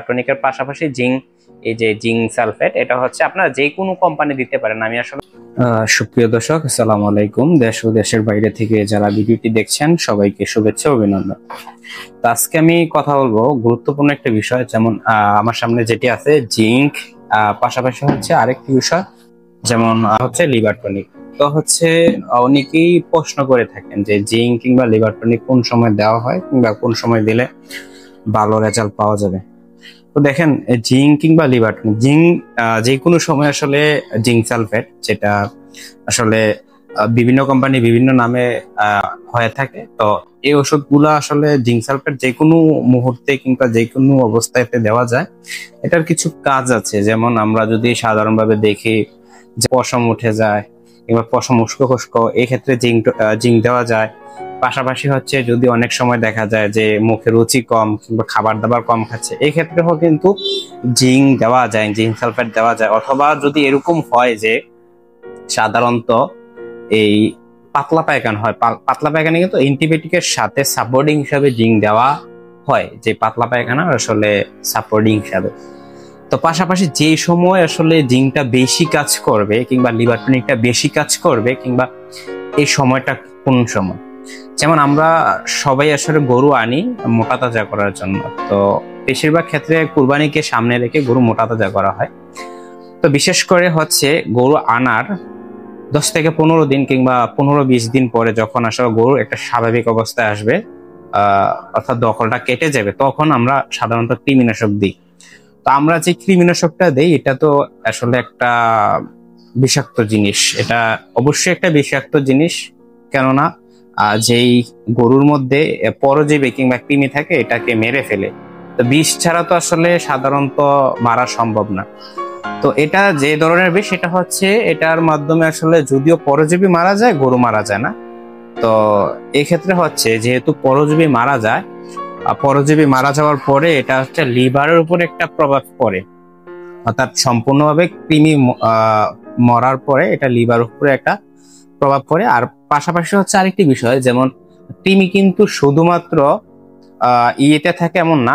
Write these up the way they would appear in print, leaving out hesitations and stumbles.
টনিকের পাশাপাশি জিঙ্ক, এই যে জিঙ্ক সালফেট, এটা হচ্ছে আপনারা যে কোনো কোম্পানি দিতে পারেন। আমি আসলে সুপ্রিয় দর্শক, আসসালামু আলাইকুম। দেশ ও দেশের বাইরে থেকে যারা ভিডিওটি দেখছেন সবাইকে শুভেচ্ছা ও অভিনন্দন। তো আজকে আমি কথা বলবো গুরুত্বপূর্ণ একটা বিষয়, যেমন আমার সামনে যেটি আছে জিঙ্ক, পাশাপাশি হচ্ছে আরেকটি বিষয় যেমন হচ্ছে লিভার টনিক। তো হচ্ছে অনেকেই প্রশ্ন করে থাকেন যে জিঙ্ক কিংবা লিভার টনিক কোন সময় দেওয়া হয় কিংবা কোন সময় দিলে ভালো রেজাল্ট পাওয়া যাবে। তো দেখেন, জিঙ্ক কিংবা লিভার টনিক, জিঙ্ক যে কোনো সময় আসলে জিঙ্ক সালফেট, যেটা আসলে বিভিন্ন কোম্পানি বিভিন্ন নামে হয়ে থাকে। তো এই ওষুধগুলো আসলে জিঙ্ক সালফেট যে কোনো মুহূর্তে কিংবা যে কোনো অবস্থায় দেওয়া যায়। এটার কিছু কাজ আছে, যেমন আমরা যদি সাধারণভাবে দেখি যে পশম উঠে যায় কিংবা পশম উস্কো খুস্কো, এই ক্ষেত্রে জিঙ্ক দেওয়া যায়। পাশাপাশি হচ্ছে যদি অনেক সময় দেখা যায় যে মুখে রুচি কম কিংবা খাবার দাবার কম খাচ্ছে, এই ক্ষেত্রেও কিন্তু জিঙ্ক দেওয়া যায়, জিঙ্ক সালফেট দেওয়া যায়। অথবা যদি এরকম হয় যে সাধারণত এই পাতলা পায়খানা হয়, পাতলা পায়খানা কিন্তু অ্যান্টিবায়োটিকের সাথে সাপোর্টিং হিসাবে জিঙ্ক দেওয়া হয়, যে পাতলা পায়খানা আসলে সাপোর্টিং হিসাবে। তো পাশাপাশি যে সময় আসলে জিঙ্কটা বেশি কাজ করবে কিংবা লিভার টনিকটা বেশি কাজ করবে কিংবা এই সময়টা কোন সময়, যেমন আমরা সবাই আসলে গরু আনি মোটা তাজা করার জন্য। তো বেশিরভাগ ক্ষেত্রে কুরবানিকে সামনে রেখে গরু মোটা তাজা করা হয়। তো বিশেষ করে হচ্ছে গরু আনার 10 থেকে 15 দিন কিংবা 15-20 দিন পরে যখন আসলে গরু একটা স্বাভাবিক অবস্থায় আসবে, অর্থাৎ দখলটা কেটে যাবে, তখন আমরা সাধারণত কৃমিনাশক দিই। তো আমরা যে কৃমিনাশকটা দেই এটা তো আসলে একটা বিষাক্ত জিনিস, এটা অবশ্যই একটা বিষাক্ত জিনিস। কেননা যেই গরুর মধ্যে পরজীবী কিংবা কৃমি থাকে এটাকে মেরে ফেলে। তো বিষ ছাড়া তো আসলে সাধারণত মারা সম্ভব না। তো এটা যে ধরনের বিষ, এটা হচ্ছে এটার মাধ্যমে আসলে যদিও পরজীবী মারা যায়, গরু মারা যায় না। তো এক্ষেত্রে হচ্ছে যেহেতু পরজীবী মারা যায়, পরজীবী মারা যাওয়ার পরে এটা হচ্ছে লিভারের উপর একটা প্রভাব পড়ে, অর্থাৎ সম্পূর্ণভাবে কৃমি মরার পরে এটা লিভারের উপরে একটা প্রভাব পড়ে। আর পাশাপাশি হচ্ছে আরেকটি বিষয়, যেমন কৃমি কিন্তু শুধুমাত্র ইয়েতে থাকে এমন না,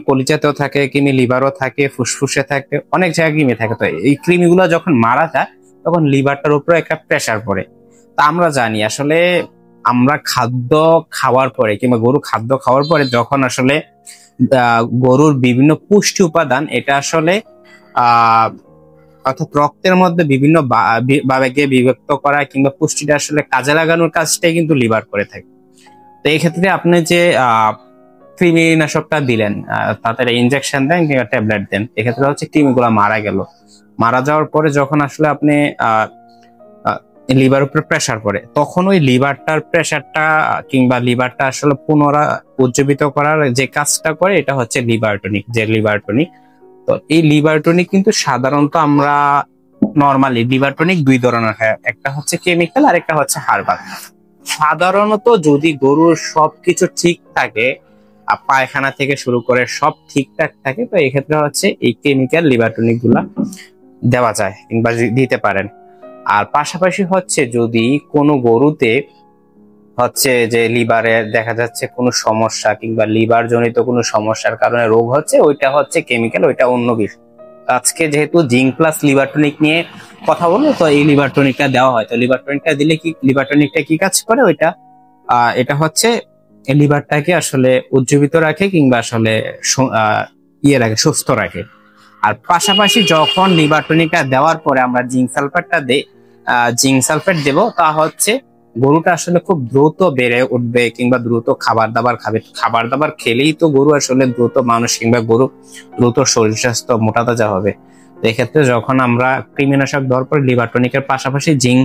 কলিজাতেও থাকে কৃমি, লিভারও থাকে, ফুসফুসে থাকে, অনেক জায়গায় কৃমি থাকে। তো এই কৃমিগুলো যখন মারা যায় তখন লিভারটার উপরে একটা প্রেসার পড়ে। তা আমরা জানি আসলে আমরা খাদ্য খাওয়ার পরে কিংবা গরু খাদ্য খাওয়ার পরে যখন আসলে গরুর বিভিন্ন পুষ্টি উপাদান এটা আসলে আহ অর্থাৎ রক্তের মধ্যে বিভিন্ন ভাগে বিভক্ত করা কিংবা পুষ্টিটা আসলে কাজে লাগানোর কাজটাই কিন্তু লিভার করে থাকে। তো এই ক্ষেত্রে আপনি যে কৃমিনাশকটা দিলেন, তাড়াতাড়ি ইনজেকশন দেন কিংবা ট্যাবলেট দেন, এক্ষেত্রে হচ্ছে কৃমিগুলা মারা গেল। মারা যাওয়ার পরে যখন আসলে আপনি লিভার উপরে প্রেসার পড়ে, তখন ওই লিভারটার প্রেসারটা কিংবা লিভারটা আসলে পুনরায় উজ্জীবিত করার যে কাজটা করে এটা হচ্ছে লিভার টনিক, যে লিভার টনিক। তো এই লিভার টনিক কিন্তু সাধারণত আমরা নরমালি লিভার টনিক দুই ধরনের হয়, একটা হচ্ছে কেমিক্যাল আর একটা হচ্ছে হার্বাল। সাধারণত যদি গরুর সবকিছু ঠিক থাকে, পায়খানা থেকে শুরু করে সব ঠিকঠাক থাকে, তো এক্ষেত্রে হচ্ছে এই কেমিক্যাল লিভার টনিক গুলা দেওয়া যায় কিংবা দিতে পারেন। আর পাশাপাশি হচ্ছে যদি কোনো গরুতে হচ্ছে যে লিভারে দেখা যাচ্ছে কোনো সমস্যা কিংবা লিভার জনিত কোনো সমস্যার কারণে রোগ হচ্ছে, ওইটা হচ্ছে কেমিক্যাল, ওইটা অন্য বিষয়। আজকে যেহেতু জিঙ্ক প্লাস লিভার টনিক নিয়ে কথা বলবো, তো এই লিভার টনিকটা দেওয়া হয়। তো লিভার টনিকটা দিলে কি, লিভার টনিকটা কি কাজ করে, ওইটা এটা হচ্ছে লিভারটাকে আসলে উজ্জীবিত রাখে কিংবা আসলে ইয়ে রাখে, সুস্থ রাখে। আর পাশাপাশি যখন লিভার টনিকটা দেওয়ার পরে আমরা জিঙ্ক সালফেটটা দেই, জিঙ্ক সালফেট দেবো, তা হচ্ছে গরুটা আসলে খুব দ্রুত বেড়ে উঠবে কিংবা দ্রুত খাবার দাবার খাবে। খাবার দাবার খেলেই তো গরু আসলে দ্রুত, মানুষ কিংবা গরু দ্রুত শরীর স্বাস্থ্য মোটা তাজা হবে। এক্ষেত্রে যখন আমরা কৃমিনাশক দেওয়ার পর লিভার টনিকের পাশাপাশি জিঙ্ক,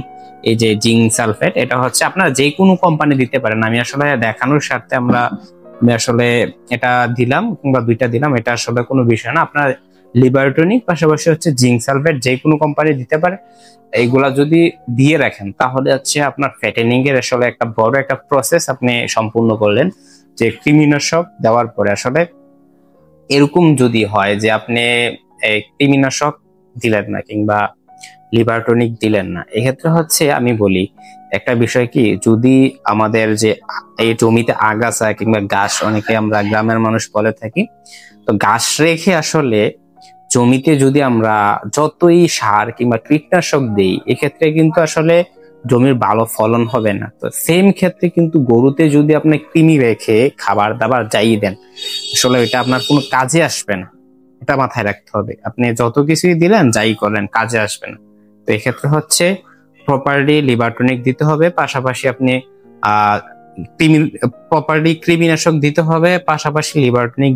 এই যে জিঙ্ক সালফেট, এটা হচ্ছে আপনারা যে কোনো কোম্পানি দিতে পারেন। আমি আসলে দেখানোর স্বার্থে আমি আসলে এটা দিলাম কিংবা দুইটা দিলাম, এটা আসলে কোনো বিষয় না। আপনার লিভার টনিক পাশাপাশি হচ্ছে জিঙ্ক সালফেট যে কোনো কোম্পানি দিতে পারে। এইগুলা যদি দিয়ে রাখেন তাহলে হচ্ছে আপনার ফ্যাটেনিং এর আসলে একটা বড় একটা প্রসেস আপনি সম্পূর্ণ করলেন। যে কৃমিনাশক দেওয়ার পরে আসলে এরকম যদি হয় যে আপনি কৃমিনাশক দিলেন না কিংবা লিভার টনিক দিলেন না, এক্ষেত্রে হচ্ছে আমি বলি একটা বিষয় কি, যদি আমাদের যে এই জমিতে আগাছা কিংবা ঘাস, অনেকে আমরা গ্রামের মানুষ বলে থাকি, তো তো ঘাস রেখে আসলে জমিতে যদি আমরা যতই সার কিংবা কীটনাশক দিই, এক্ষেত্রে কিন্তু আসলে জমির ভালো ফলন হবে না। তো সেম ক্ষেত্রে কিন্তু গরুতে যদি আপনি কৃমি রেখে খাবার দাবার যাই দেন, আসলে এটা আপনার কোনো কাজে আসবে না। এটা মাথায় রাখতে হবে, আপনি যত কিছুই দিলেন যাই করলেন কাজে আসবে না। তো এক্ষেত্রে হচ্ছে প্রপারলি লিভার টনিক দিতে হবে, পাশাপাশি আপনি প্রপারলি কৃমিনাশক দিতে হবে, পাশাপাশি লিভার টনিক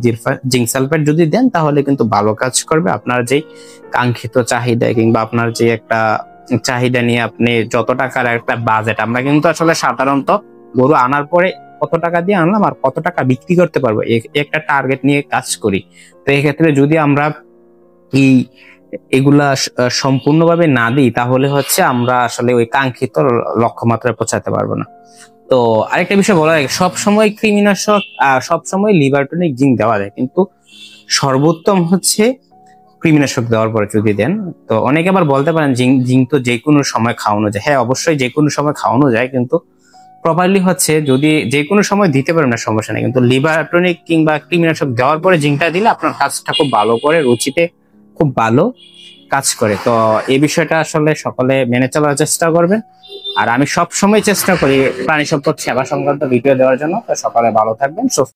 জিঙ্ক সালফেট যদি দেন তাহলে কিন্তু ভালো কাজ করবে। আপনার যে কাঙ্ক্ষিত চাহিদা কিংবা আপনার যে একটা চাহিদা নিয়ে আপনি যত টাকার একটা বাজেট, আমরা কিন্তু আসলে সাধারণত গরু আনার পরে কত টাকা দিয়ে আনলাম আর কত টাকা বিক্রি করতে পারবো একটা টার্গেট নিয়ে কাজ করি। তো এক্ষেত্রে যদি আমরা এগুলা সম্পূর্ণভাবে না দিই তাহলে হচ্ছে আমরা আসলে ওই কাঙ্ক্ষিত লক্ষ্যমাত্রায় পৌঁছাতে পারবো না। তো আরেকটা বিষয় বলা যায়, সবসময় কৃমিনাশক সবসময় লিভার টনিক জিঙ্ক দেওয়া যায়, কিন্তু সর্বোত্তম হচ্ছে কৃমিনাশক দেওয়ার পরে যদি দেন। তো অনেকে আবার বলতে পারেন জিঙ্ক তো যে কোনো সময় খাওয়ানো যায়। হ্যাঁ, অবশ্যই যে কোনো সময় খাওয়ানো যায়, কিন্তু প্রপারলি হচ্ছে যদি যে কোনো সময় দিতে পারেন না সমস্যা নেই, কিন্তু লিভার টনিক কিংবা কৃমিনাশক দেওয়ার পরে জিঙ্কটা দিলে আপনার কাজটা খুব ভালো করে, রুচিতে খুব ভালো কাজ করে। তো এই বিষয়টা আসলে সকলে মেনে চলার চেষ্টা করবেন। আর আমি সব সময় চেষ্টা করি প্রাণী সম্পদ সেবা সংক্রান্ত ভিডিও দেওয়ার জন্য। তো সকলে ভালো থাকবেন।